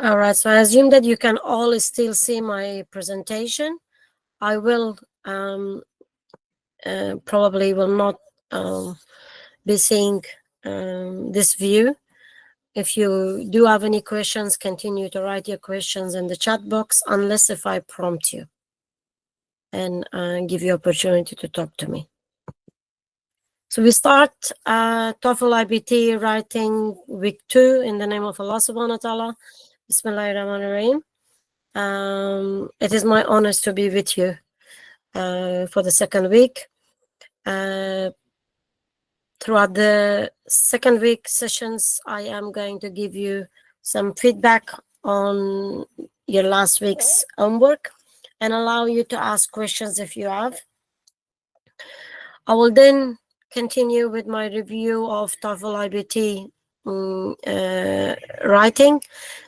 All right, so I assume that you can all still see my presentation. I will probably will not um, be seeing this view. If you do have any questions, continue to write your questions in the chat box, unless if I prompt you and give you opportunity to talk to me. So we start TOEFL IBT writing week 2 in the name of Allah subhanahu wa ta'ala. Bismillahirrahmanirrahim. It is my honor to be with you for the second week. Throughout the second week sessions, I am going to give you some feedback on your last week's homework and allow you to ask questions if you have. I will then continue with my review of TOEFL IBT writing,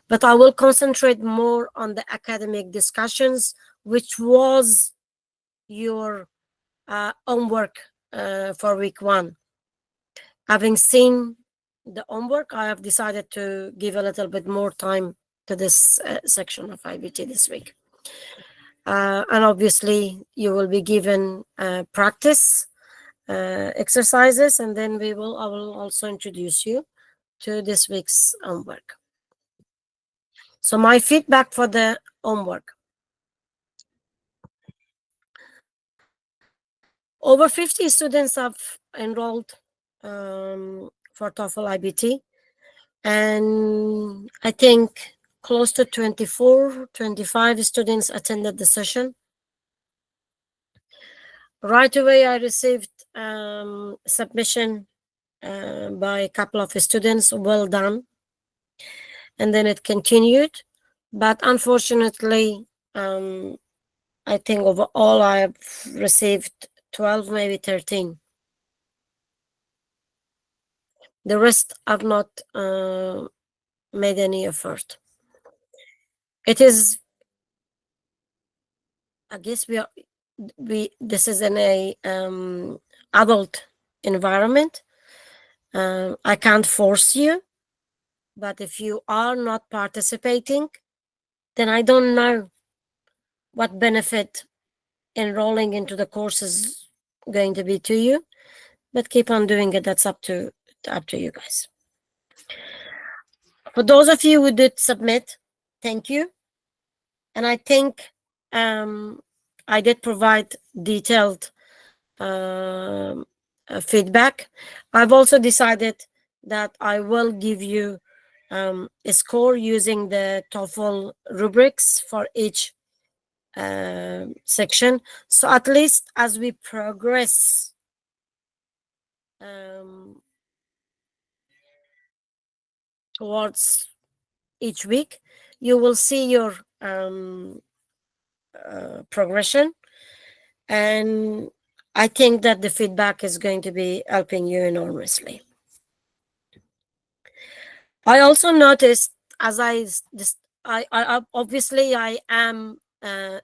but I will concentrate more on the academic discussions, which was your homework for week 1. Having seen the homework, I have decided to give a little bit more time to this section of IBT this week. And obviously, you will be given practice exercises, and then I will also introduce you to this week's homework. So my feedback for the homework. Over 50 students have enrolled for TOEFL IBT. And I think close to 24, 25 students attended the session. Right away, I received submission by a couple of students, well done. And then it continued. But unfortunately, I think overall I have received 12, maybe 13. The rest have not made any effort. It is, I guess this is in a adult environment. I can't force you, but if you are not participating, then I don't know what benefit enrolling into the course is going to be to you. But keep on doing it. That's up to you guys. For those of you who did submit, thank you. And I think I did provide detailed feedback. I've also decided that I will give you a score using the TOEFL rubrics for each section. So at least as we progress towards each week, you will see your progression. And I think that the feedback is going to be helping you enormously. I also noticed, as I obviously I am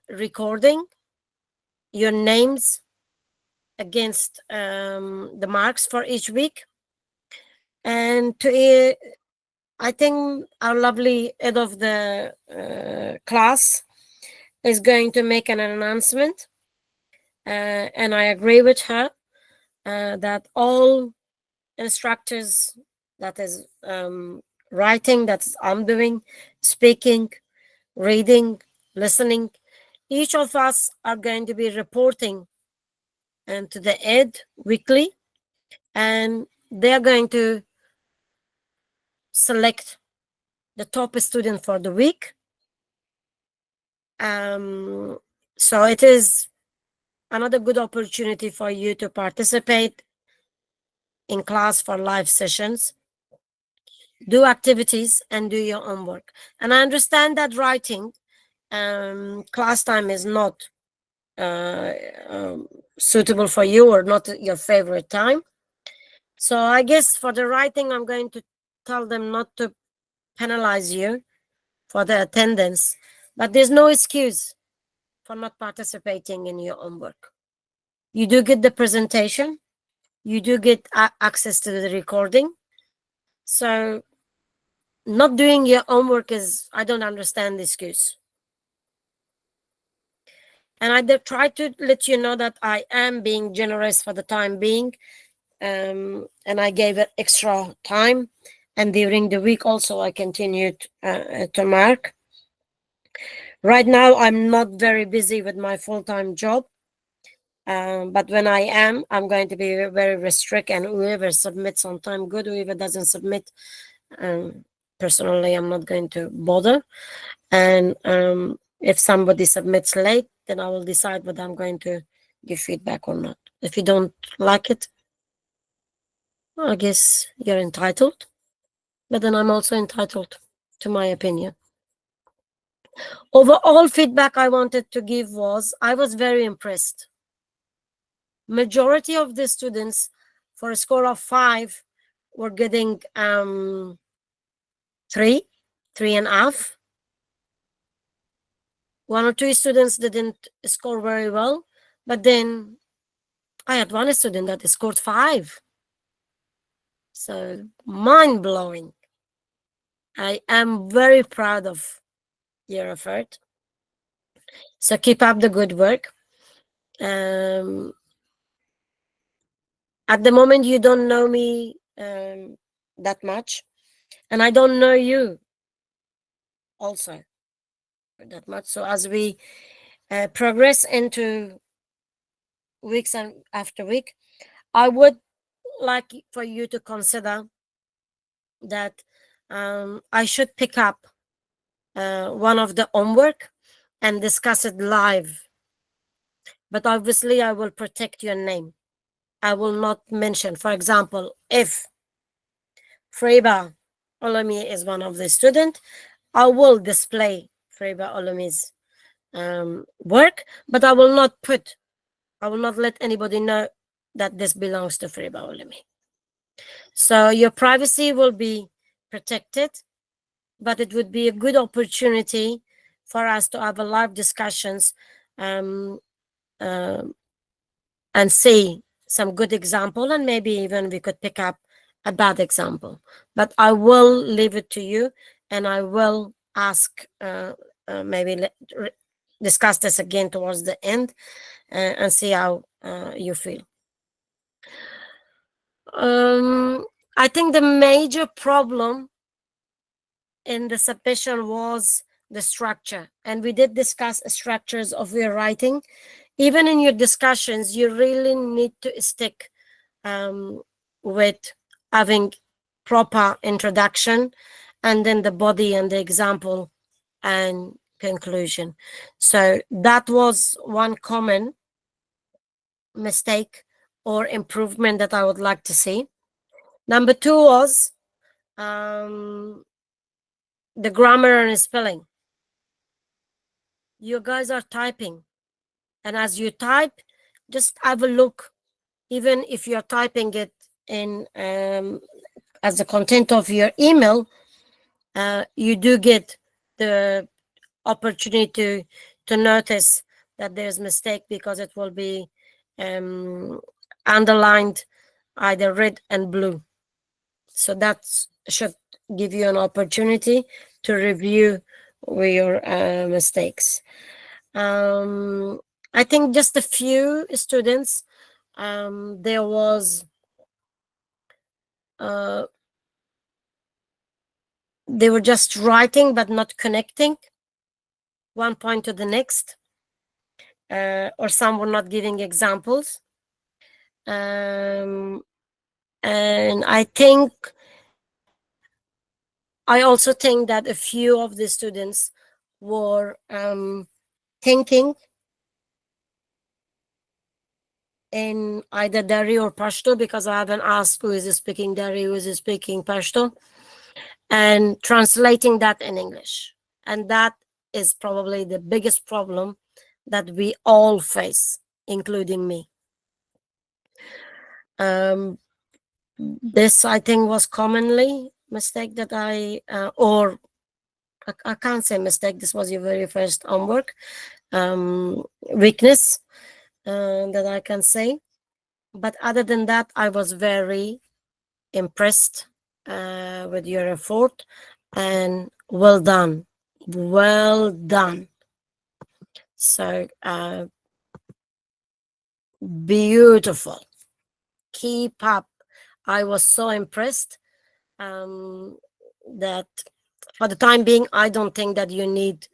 recording your names against the marks for each week, and I think our lovely head of the class is going to make an announcement, and I agree with her that all instructors, that is writing, that I'm doing, speaking, reading, listening, each of us are going to be reporting to the ed weekly, and they're going to select the top student for the week. So it is another good opportunity for you to participate in class for live sessions, do activities, and do your homework. And I understand that writing class time is not suitable for you, or not your favorite time. So I guess for the writing, I'm going to tell them not to penalize you for the attendance, but there's no excuse for not participating in your homework. You do get the presentation, you do get access to the recording, so not doing your homework is, I don't understand the excuse. And I did try to let you know that I am being generous for the time being, and I gave it extra time. And during the week also, I continued to mark. Right now, I'm not very busy with my full-time job, but when I am, I'm going to be very restrict. And whoever submits on time, good. Whoever doesn't submit, um, personally, I'm not going to bother. And if somebody submits late, then I will decide whether I'm going to give feedback or not. If you don't like it, I guess you're entitled, but then I'm also entitled to my opinion. Overall feedback I wanted to give was, I was very impressed. Majority of the students, for a score of 5, were getting 3.5. One or two students didn't score very well, but then I had one student that scored 5. So mind blowing. I am very proud of your effort. So keep up the good work. Um, at the moment, you don't know me that much, and I don't know you also that much. So as we progress into weeks and after week, I would like for you to consider that I should pick up one of the homework and discuss it live. But obviously, I will protect your name. I will not mention, for example, if Freba Olomi is one of the student, I will display Freba Olomi's work, but I will not let anybody know that this belongs to Freba Olomi. So your privacy will be protected, but it would be a good opportunity for us to have a live discussions, um, uh, and see some good example, and maybe even we could pick up a bad example. But I will leave it to you, and I will ask, maybe discuss this again towards the end, and see how you feel. I think the major problem in the submission was the structure, and we did discuss structures of your writing. Even in your discussions, you really need to stick with having proper introduction, and then the body and the example and conclusion. So that was one common mistake or improvement that I would like to see. Number two was the grammar and spelling. You guys are typing, and as you type, just have a look. Even if you're typing it in as the content of your email, you do get the opportunity to notice that there's mistake, because it will be underlined either red and blue. So that should give you an opportunity to review your mistakes. I think just a few students, there was they were just writing but not connecting one point to the next, or some were not giving examples. And I also think that a few of the students were thinking in either Dari or Pashto, because I haven't asked who is speaking Dari, who is speaking Pashto, and translating that in English. And that is probably the biggest problem that we all face, including me. This, I think, was commonly mistake that or I can't say mistake. This was your very first homework weakness that I can say. But other than that, I was very impressed with your effort. and well done. Well done. So beautiful. Keep up. I was so impressed that for the time being, I don't think that you need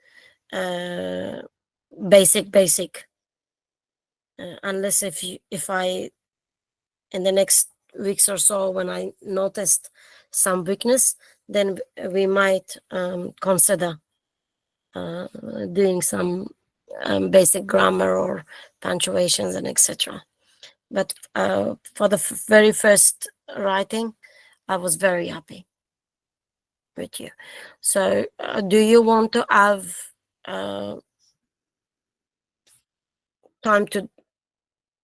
uh, basic, unless if I in the next weeks or so, when I noticed some weakness, then we might consider uh, doing some basic grammar or punctuations and etc. But for the very first writing, I was very happy with you. So do you want to have uh, time to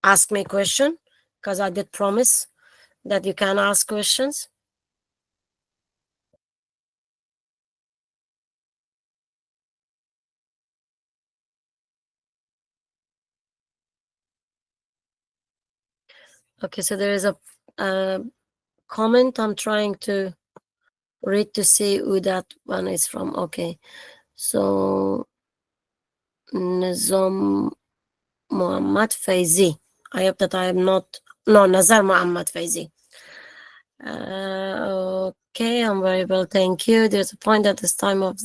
ask me a question? Because I did promise that you can ask questions. Okay, so there is a uh, comment. I'm trying to read to see who that one is from. Okay, so Nizam Muhammad Faizi. I hope that I am not. No, Nazar Muhammad Faizi. Okay, I'm very well, thank you. There's a point at this time of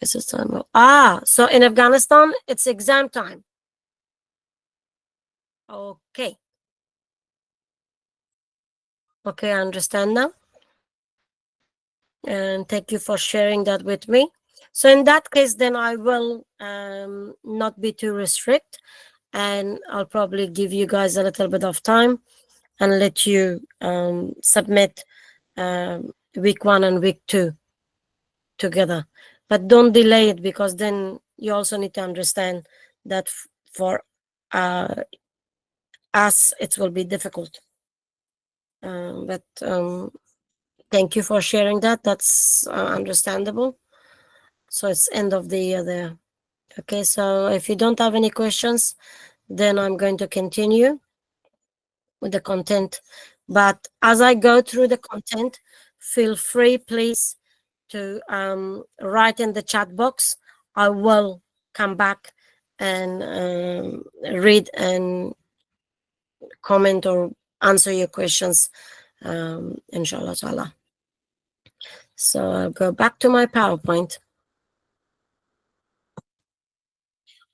this is time of so in Afghanistan it's exam time. Okay, okay, I understand now. And thank you for sharing that with me. So in that case, then I will not be too restrict, and I'll probably give you guys a little bit of time and let you submit week 1 and week 2 together. But don't delay it, because then you also need to understand that for uh, us it will be difficult. But thank you for sharing that. That's understandable. So it's end of the year there. Okay, so if you don't have any questions, then I'm going to continue with the content. But as I go through the content, feel free, please, to write in the chat box. I will come back and read and comment or answer your questions, inshallah ta'ala. So I'll go back to my PowerPoint.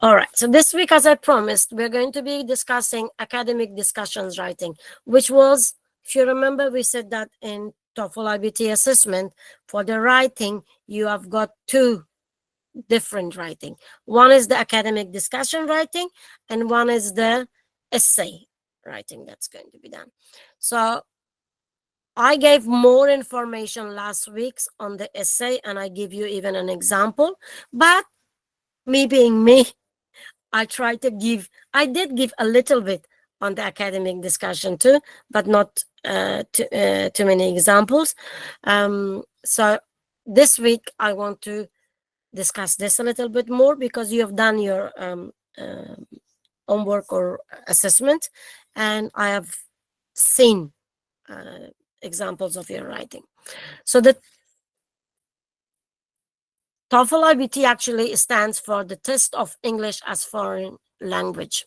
All right. So this week, as I promised, we're going to be discussing academic discussions writing, which was, if you remember, we said that in TOEFL IBT assessment for the writing, you have got two different writing. One is the academic discussion writing, and one is the essay writing that's going to be done. So I gave more information last week on the essay, and I give you even an example. But me being me, I did give a little bit on the academic discussion too, but not too many examples. So this week I want to discuss this a little bit more, because you have done your homework or assessment, and I have seen examples of your writing. So the TOEFL IBT actually stands for the Test of English as Foreign Language.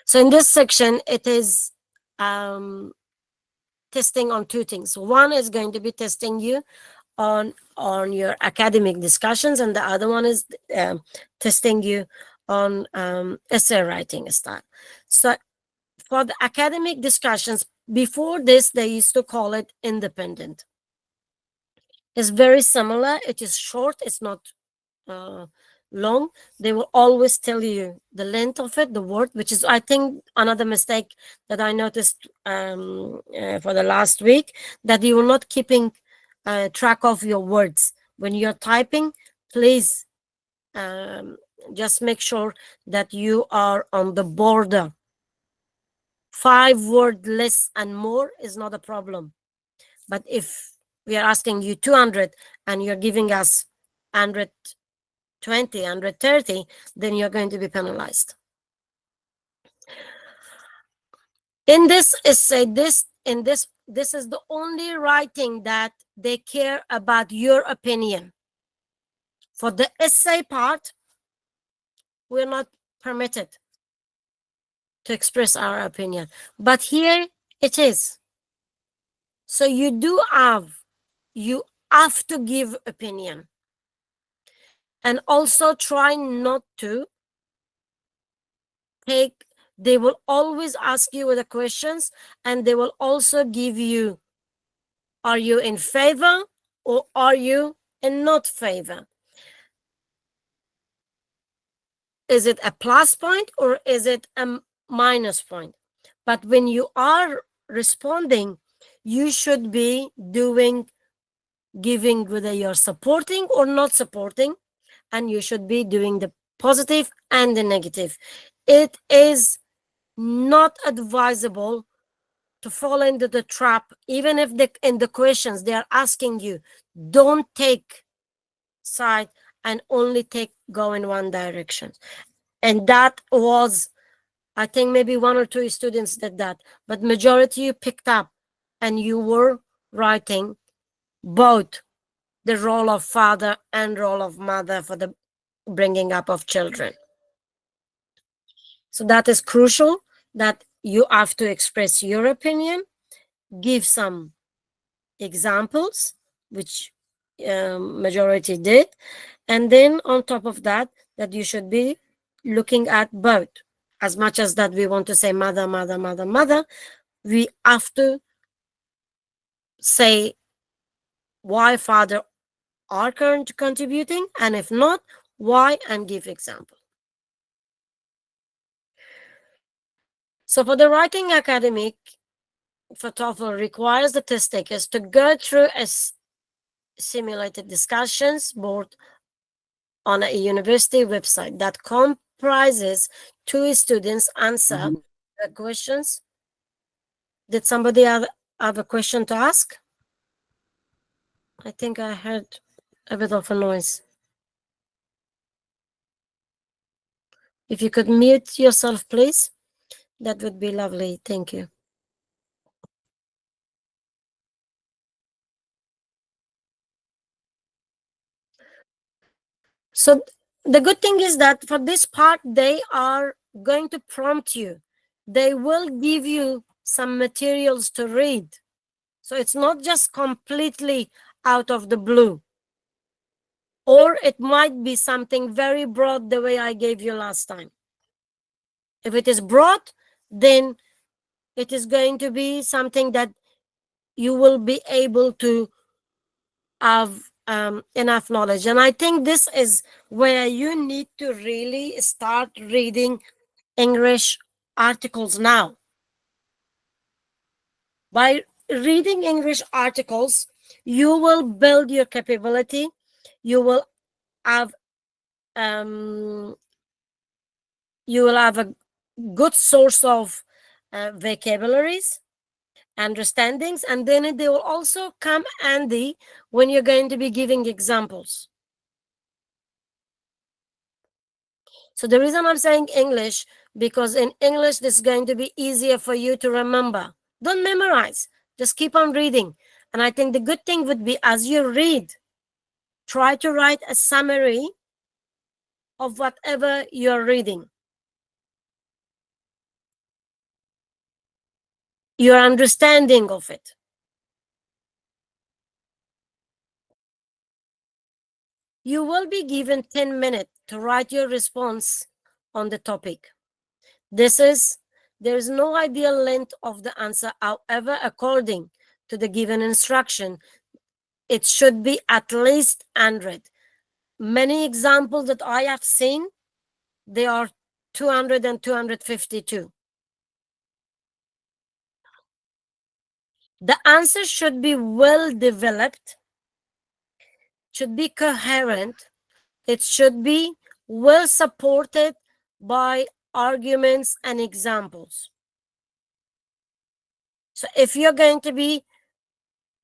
So in this section, it is testing on two things. One is going to be testing you on your academic discussions, and the other one is testing you on essay writing style. So for the academic discussions, before this, they used to call it independent. It's very similar. It is short. It's not uh, long. They will always tell you the length of it, the word, which is, I think, another mistake that I noticed for the last week, that you are not keeping track of your words when you're typing. Please just make sure that you are on the border. 5 word less and more is not a problem, but if we are asking you 200 and you're giving us 120, 130, then you're going to be penalized. In this essay, in this this is the only writing that they care about your opinion. For the essay part, we're not permitted to express our opinion. But here it is. So you have to give opinion. And also try not to take, they will always ask you the questions, and they will also give you, are you in favor or are you in not favor? Is it a plus point or is it a minus point? But when you are responding, you should be giving whether you're supporting or not supporting, and you should be doing the positive and the negative. It is not advisable to fall into the trap, even if in the questions they are asking you, don't take side and only go in one direction. And that was, I think maybe one or two students did that, but majority you picked up and you were writing both the role of father and role of mother for the bringing up of children. So that is crucial, that you have to express your opinion, give some examples, which majority did, and then on top of that, that you should be looking at both. As much as that we want to say mother, mother, mother, mother, we have to say why father are contributing, and if not, why, and give example. So for the writing academic for TOEFL requires the test takers to go through a simulated discussions board on a university website that comprises two students answer the questions. Did somebody have a question to ask? I think I heard a bit of a noise. If you could mute yourself, please, that would be lovely. Thank you. So the good thing is that for this part, they are going to prompt you. They will give you some materials to read. So it's not just completely out of the blue. Or it might be something very broad the way I gave you last time. If it is broad, then it is going to be something that you will be able to have enough knowledge. And I think this is where you need to really start reading English articles now. By reading English articles, you will build your capability. You will have um, a good source of vocabularies, understandings, and then they will also come handy when you're going to be giving examples. So the reason I'm saying English, because in English, this is going to be easier for you to remember. Don't memorize, just keep on reading. And I think the good thing would be, as you read, try to write a summary of whatever you're reading. Your understanding of it. You will be given 10 minutes to write your response on the topic. There is no ideal length of the answer. However, according to the given instruction, it should be at least 100. Many examples that I have seen, they are 200 and 252. The answer should be well developed, should be coherent, it should be well supported by arguments and examples. So if you're going to be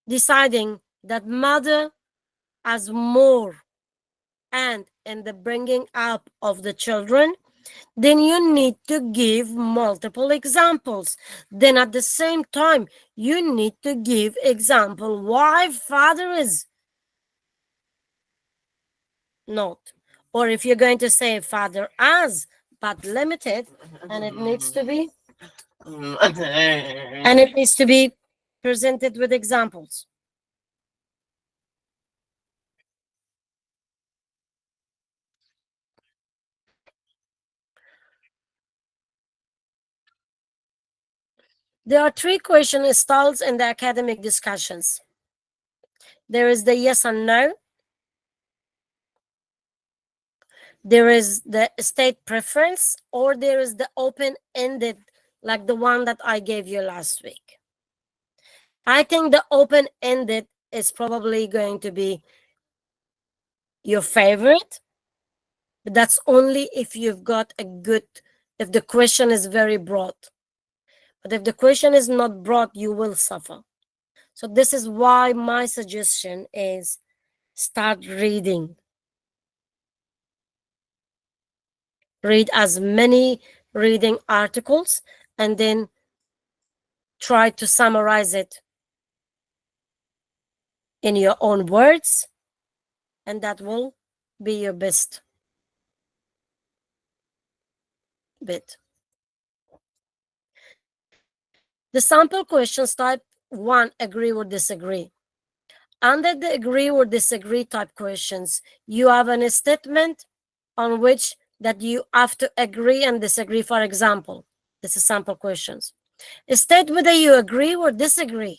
deciding that mother has more and in the bringing up of the children, then you need to give multiple examples. Then at the same time, you need to give example why father is not. Or if you're going to say father as, but limited, and it needs to be and it needs to be presented with examples. There are three question styles in the academic discussions. There is the yes and no, there is the state preference, or there is the open-ended, like the one that I gave you last week. I think the open-ended is probably going to be your favorite, but that's only if you've got a good, if the question is very broad. But if the question is not broad, you will suffer. So this is why my suggestion is start reading. Read as many reading articles and then try to summarize it in your own words, and that will be your best bit. The sample questions type 1, agree or disagree. Under the agree or disagree type questions, you have a statement on which that you have to agree and disagree. For example, this is sample questions. State whether you agree or disagree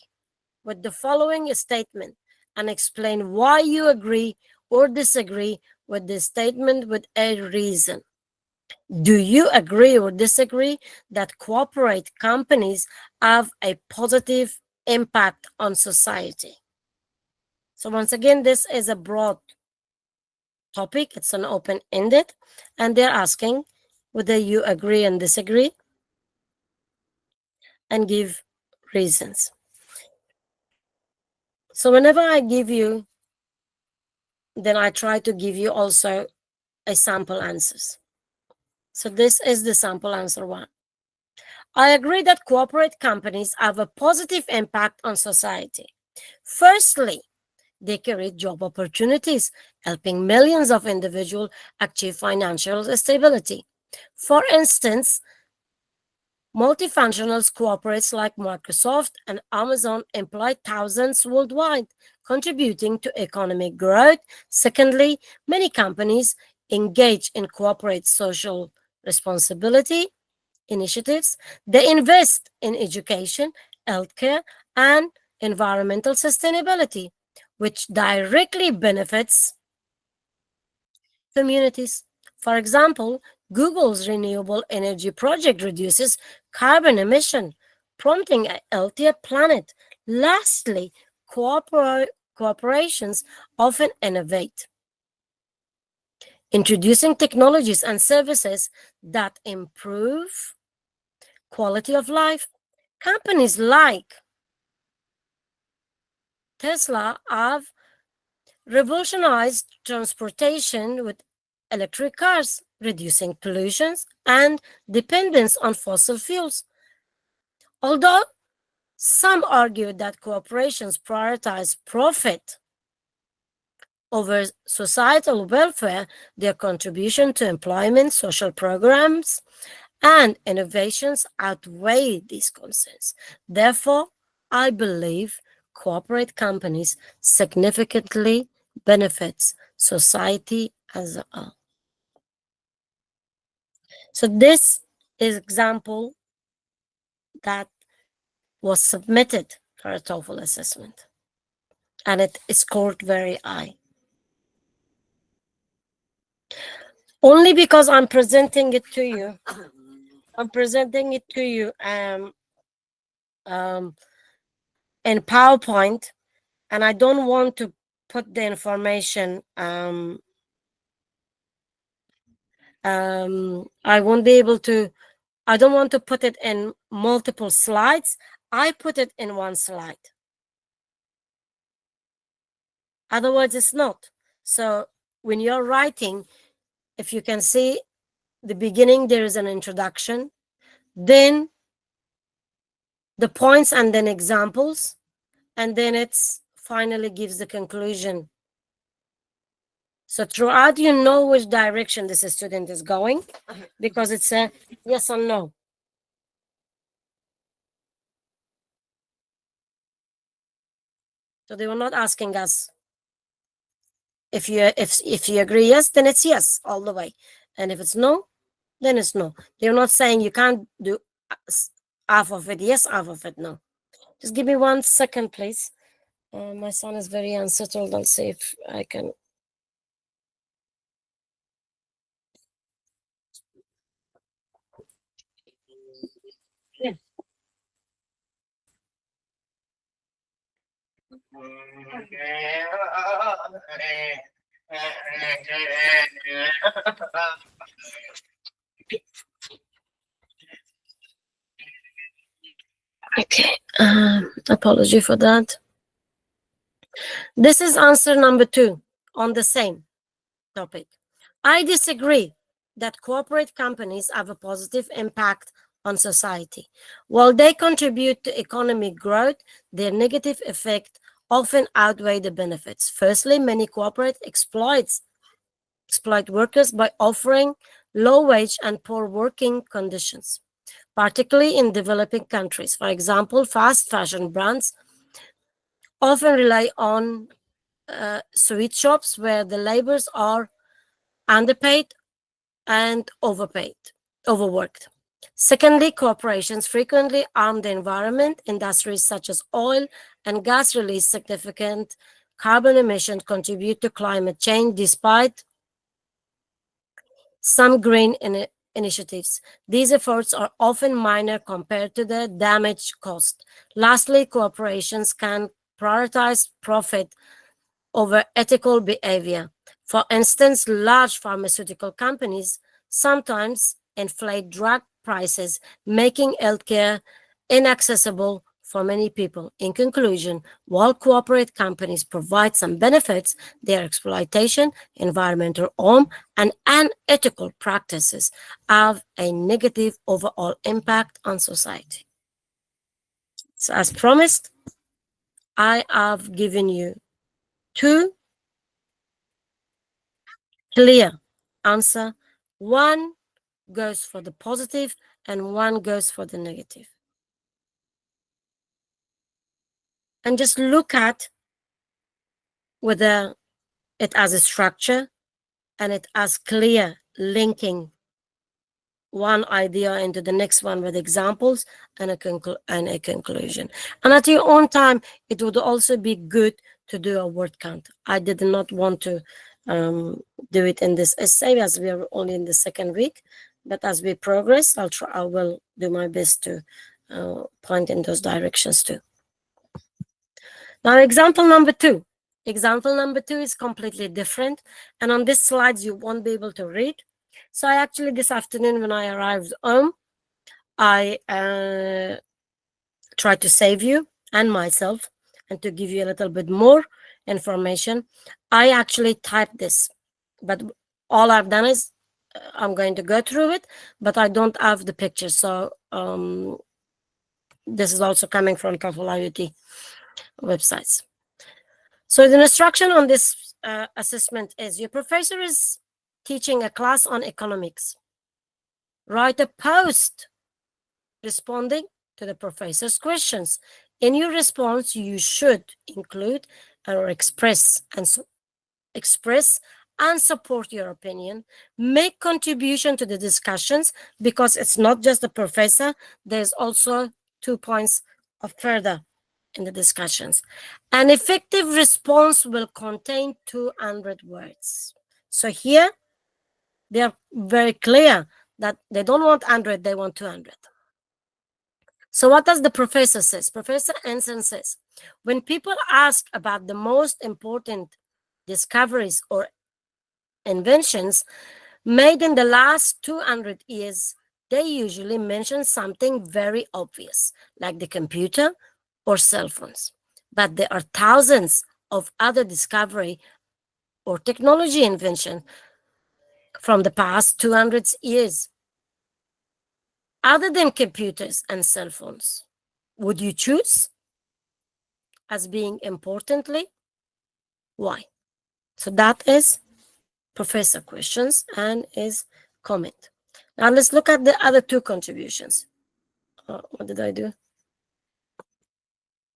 with the following statement and explain why you agree or disagree with the statement with a reason. Do you agree or disagree that corporate companies have a positive impact on society? So once again, this is a broad topic. It's an open-ended, and they're asking whether you agree and disagree and give reasons. So whenever I give you, then I try to give you also a sample answers. So this is the sample answer 1. I agree that corporate companies have a positive impact on society. Firstly, they create job opportunities, helping millions of individuals achieve financial stability. For instance, multifunctional corporates like Microsoft and Amazon employ thousands worldwide, contributing to economic growth. Secondly, many companies engage in corporate social responsibility initiatives. They invest in education, healthcare, and environmental sustainability, which directly benefits communities. For example, Google's renewable energy project reduces carbon emission, prompting a healthier planet. Lastly, corporations often innovate, introducing technologies and services that improve quality of life. Companies like Tesla have revolutionized transportation with electric cars, reducing pollution and dependence on fossil fuels. Although some argue that corporations prioritize profit over societal welfare, their contribution to employment, social programs, and innovations outweigh these concerns. Therefore, I believe corporate companies significantly benefits society as a whole. So this is example that was submitted for a TOEFL assessment, and it scored very high. Only because I'm presenting it to you. I'm presenting it to you um, in PowerPoint, and I don't want to put the information. I won't be able to. I don't want to put it in multiple slides. I put it in one slide. Otherwise, it's not. So when you're writing, if you can see the beginning there is an introduction, then the points and then examples, and then it's finally gives the conclusion. So throughout you know which direction this student is going, because it's a yes or no. So they were not asking us if you agree yes, then it's yes all the way, and if it's no, then it's no. They're not saying you can't do half of it yes, half of it no. Just give me 1 second, please. My son is very unsettled. I'll see if I can. Yeah. Okay. Apology for that. This is answer number 2 on the same topic. I disagree that corporate companies have a positive impact on society. While they contribute to economic growth, their negative effect often outweigh the benefits. Firstly, many corporate exploit workers by offering low wage and poor working conditions, particularly in developing countries. For example, fast fashion brands often rely on sweet shops where the laborers are underpaid and overworked. Secondly, corporations frequently harm the environment. Industries such as oil and gas release significant carbon emissions, contribute to climate change despite some green initiatives. These efforts are often minor compared to the damage caused. Lastly, corporations can prioritize profit over ethical behavior. For instance, large pharmaceutical companies sometimes inflate drug prices, making healthcare inaccessible for many people. In conclusion, while corporate companies provide some benefits, their exploitation, environmental harm, and unethical practices have a negative overall impact on society. So, as promised, I have given you 2 clear answer. One goes for the positive and one goes for the negative. And just look at whether it has a structure and it has clear linking one idea into the next one with examples and a conclusion. And at your own time, it would also be good to do a word count. I did not want to do it in this essay as we are only in the second week, but as we progress, I will do my best to point in those directions too. Now, example number 2. Example number 2 is completely different, and on this slides you won't be able to read. So I actually this afternoon when I arrived home, I tried to save you and myself and to give you a little bit more information. I actually typed this, but all I've done is I'm going to go through it, but I don't have the picture. So this is also coming from TOEFL IBT websites. So the instruction on this assessment is your professor is teaching a class on economics. Write a post responding to the professor's questions. In your response, you should include or express and support your opinion. Make contribution to the discussions because it's not just the professor. There's also 2 points of further in the discussions. An effective response will contain 200 words. So here, they are very clear that they don't want 100, they want 200. So what does the professor says? Professor Anson says, when people ask about the most important discoveries or inventions made in the last 200 years, they usually mention something very obvious, like the computer or cell phones. But there are thousands of other discovery or technology inventions from the past 200 years, other than computers and cell phones, would you choose as being importantly? Why? So that is professor questions and his comment. Now let's look at the other two contributions. What did I do?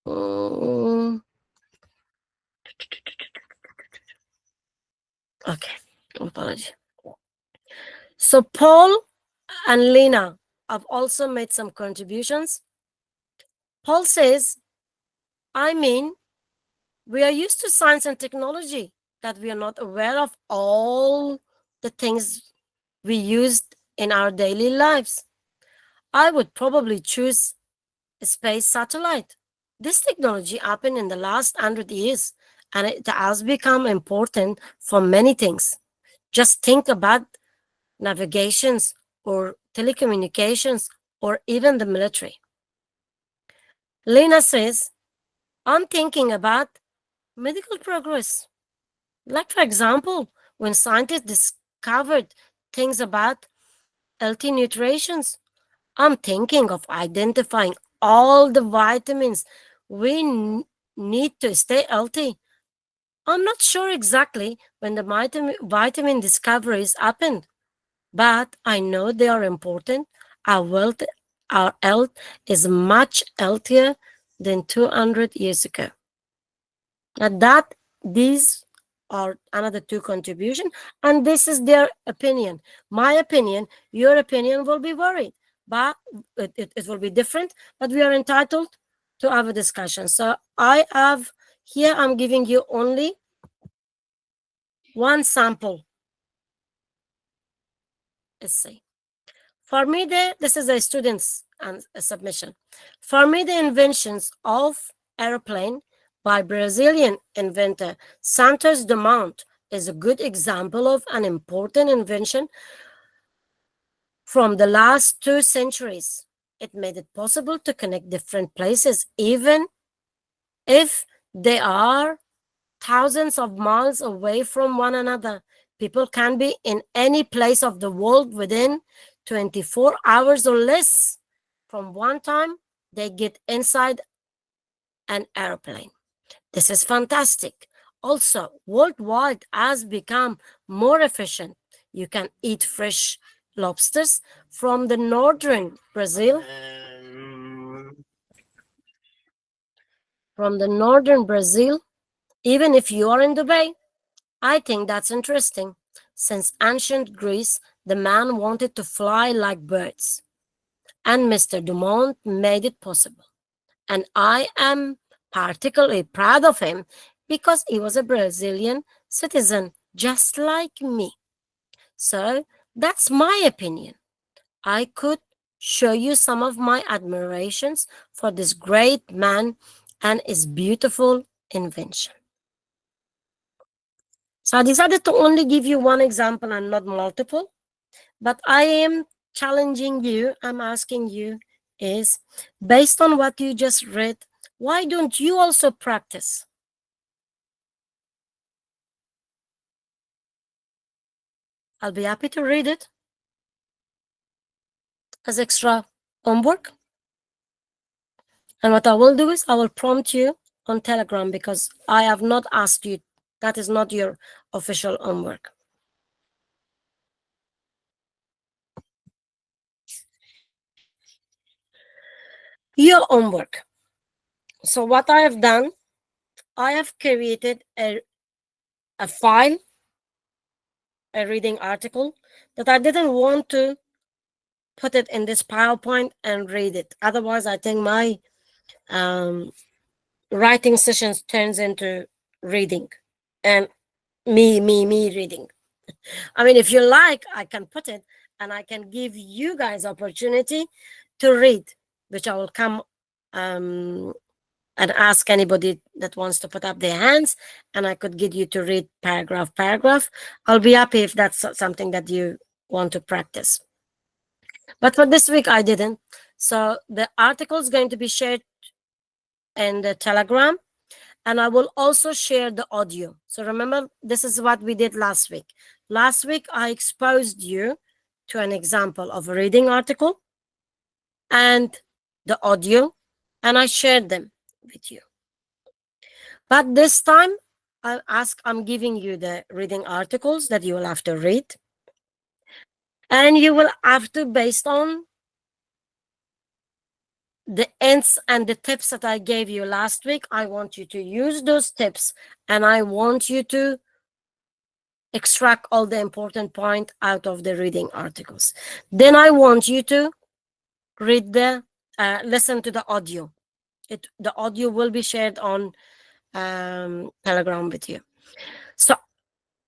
Mm, okay, apology. So Paul and Lena have also made some contributions. Paul says, I mean, we are used to science and technology that we are not aware of all the things we used in our daily lives. I would probably choose a space satellite. This technology happened in the last 100 years and it has become important for many things. Just think about navigations or telecommunications or even the military. Lena says, I'm thinking about medical progress. Like, for example, when scientists discovered things about healthy nutrition, I'm thinking of identifying all the vitamins we need to stay healthy. I'm not sure exactly when the vitamin discoveries happened, but I know they are important. Our wealth, our health is much healthier than 200 years ago. And that these are another two contribution, and this is their opinion. My opinion, your opinion will be varied, but it will be different. But we are entitled to have a discussion. So I have here. I'm giving you only one sample essay. For me, this is a student's submission. For me, the inventions of aeroplane by Brazilian inventor Santos Dumont is a good example of an important invention from the last 2 centuries. It made it possible to connect different places, even if they are thousands of miles away from one another. People can be in any place of the world within 24 hours or less from one time they get inside an airplane. This is fantastic. Also, worldwide has become more efficient. You can eat fresh lobsters from the northern Brazil, from the northern Brazil, even if you are in Dubai. I think that's interesting. Since ancient Greece, the man wanted to fly like birds, and Mr. Dumont made it possible. And I am particularly proud of him because he was a Brazilian citizen just like me. So that's my opinion. I could show you some of my admirations for this great man and his beautiful invention. So I decided to only give you one example and not multiple, but I am challenging you, I'm asking you is based on what you just read, why don't you also practice? I'll be happy to read it as extra homework. And what I will do is I will prompt you on Telegram because I have not asked you. That is not your official homework. Your homework. So what I have done, I have created a file, a reading article that I didn't want to put it in this PowerPoint and read it. Otherwise, I think my um, writing sessions turns into reading and me reading. I mean, if you like, I can put it and I can give you guys opportunity to read, which I will come and ask anybody that wants to put up their hands, and I could get you to read paragraph. I'll be happy if that's something that you want to practice. But for this week, I didn't. So the article is going to be shared in the Telegram, and I will also share the audio. So remember, this is what we did last week. Last week, I exposed you to an example of a reading article and the audio, and I shared them with you. But this time, I'm giving you the reading articles that you will have to read, and you will have to, based on the ends and the tips that I gave you last week, I want you to use those tips, and I want you to extract all the important point out of the reading articles. Then I want you to read the listen to the audio. The audio will be shared on Telegram with you. So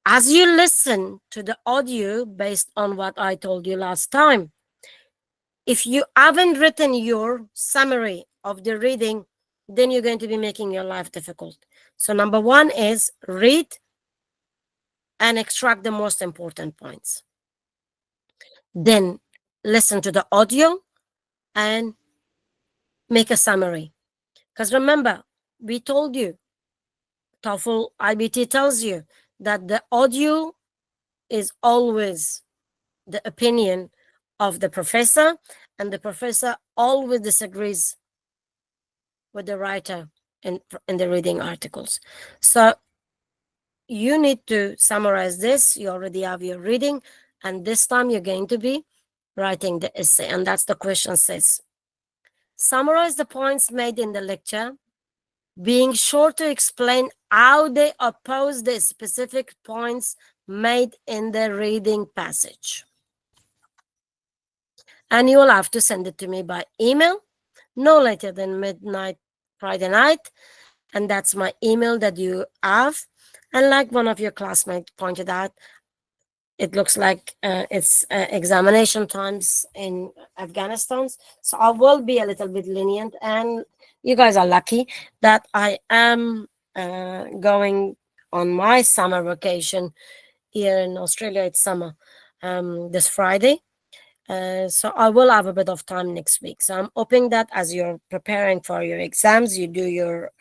as you listen to the audio based on what I told you last time, if you haven't written your summary of the reading, then you're going to be making your life difficult. So number one is read and extract the most important points. Then listen to the audio and make a summary. Because remember, we told you, TOEFL IBT tells you that the audio is always the opinion of the professor, and the professor always disagrees with the writer in the reading articles. So you need to summarize this. You already have your reading, and this time you're going to be writing the essay, and that's the question says. Summarize the points made in the lecture, being sure to explain how they oppose the specific points made in the reading passage. And you will have to send it to me by email no later than midnight Friday night. And that's my email that you have. And like one of your classmates pointed out, it looks like it's examination times in Afghanistan. So I will be a little bit lenient. And you guys are lucky that I am going on my summer vacation here in Australia. It's summer this Friday. So I will have a bit of time next week. So I'm hoping that as you're preparing for your exams, you do your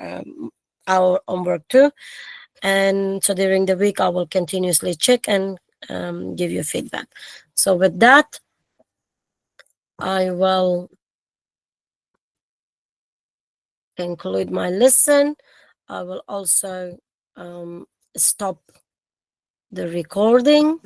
our homework too. And so during the week, I will continuously check and give you feedback. So with that, I will conclude my lesson. I will also stop the recording.